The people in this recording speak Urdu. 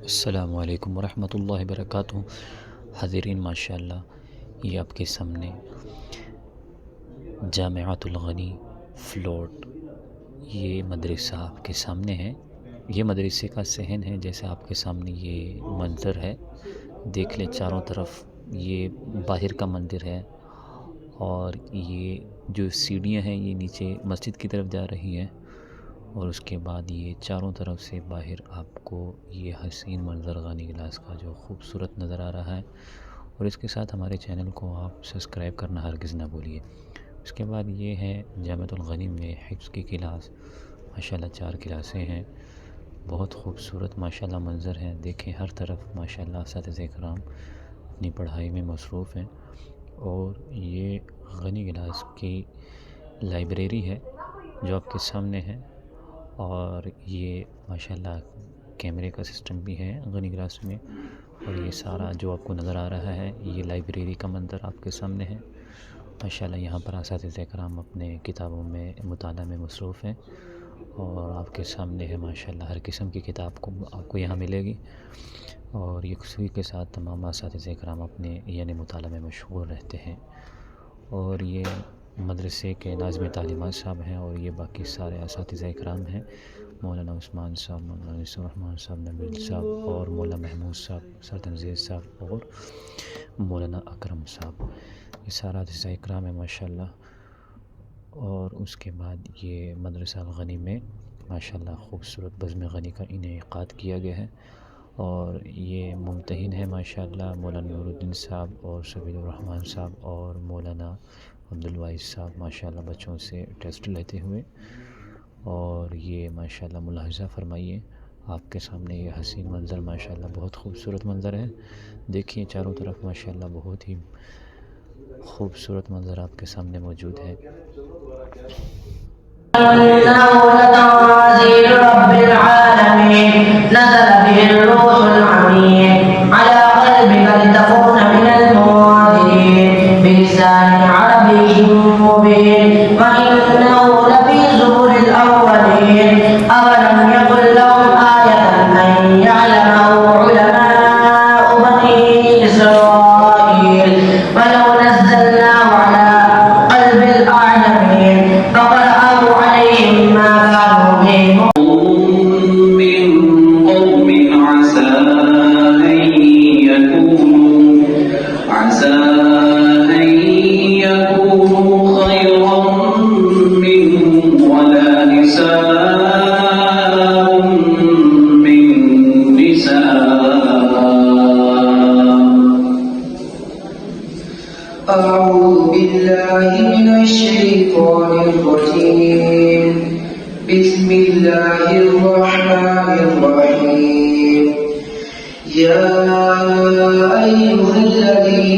السلام علیکم ورحمۃ اللہ وبرکاتہ۔ حاضرین ماشاءاللہ، یہ آپ کے سامنے جامعۃ الغنی فلوٹ، یہ مدرسہ آپ کے سامنے ہے۔ یہ مدرسے کا صحن ہے، جیسے آپ کے سامنے یہ منظر ہے، دیکھ لیں چاروں طرف یہ باہر کا مندر ہے، اور یہ جو سیڑھیاں ہیں یہ نیچے مسجد کی طرف جا رہی ہیں، اور اس کے بعد یہ چاروں طرف سے باہر آپ کو یہ حسین منظر غنی گلاس کا جو خوبصورت نظر آ رہا ہے۔ اور اس کے ساتھ ہمارے چینل کو آپ سبسکرائب کرنا ہرگز نہ بھولیے۔ اس کے بعد یہ ہے جامعۃ الغنی میں حفظ کی کلاس، ماشاءاللہ 4 کلاسیں ہیں، بہت خوبصورت ماشاءاللہ منظر ہے۔ دیکھیں ہر طرف ماشاءاللہ اساتذہ کرام اپنی پڑھائی میں مصروف ہیں، اور یہ غنی گلاس کی لائبریری ہے جو آپ کے سامنے ہے، اور یہ ماشاءاللہ کیمرے کا سسٹم بھی ہے غنی گلاس میں، اور یہ سارا جو آپ کو نظر آ رہا ہے یہ لائبریری کا منظر آپ کے سامنے ہے۔ ماشاءاللہ یہاں پر اساتذہ کرام اپنے کتابوں میں مطالعہ میں مصروف ہیں، اور آپ کے سامنے ہے ماشاءاللہ ہر قسم کی کتاب آپ کو یہاں ملے گی، اور یکسوئی کے ساتھ تمام اساتذہ کرام اپنے یعنی مطالعہ میں مشغول رہتے ہیں۔ اور یہ مدرسے کے ناظم تعلیمات صاحب ہیں، اور یہ باقی سارے اساتذہ کرام ہیں، مولانا عثمان صاحب، مولانا انیس الرحمن صاحب، نبیل صاحب، اور مولانا محمود صاحب، سر تنزیل صاحب، اور مولانا اکرم صاحب، یہ سارا اساتذہ اکرام ہے ماشاءاللہ۔ اور اس کے بعد یہ مدرسہ غنی میں ماشاءاللہ خوبصورت بزم غنی کا انعقاد کیا گیا ہے، اور یہ ممتحن ہے ماشاءاللہ مولانا نور الدین صاحب اور سبیل الرحمن صاحب اور مولانا عبدالواحد صاحب، ماشاءاللہ بچوں سے ٹیسٹ لیتے ہوئے۔ اور یہ ماشاءاللہ ملاحظہ فرمائیے، آپ کے سامنے یہ حسین منظر ماشاءاللہ بہت خوبصورت منظر ہے۔ دیکھیے چاروں طرف ماشاءاللہ بہت ہی خوبصورت منظر آپ کے سامنے موجود ہے۔ أعوذ بالله من الشيطان الرجيم. بسم الله الرحمن الرحيم. يا أيها الذين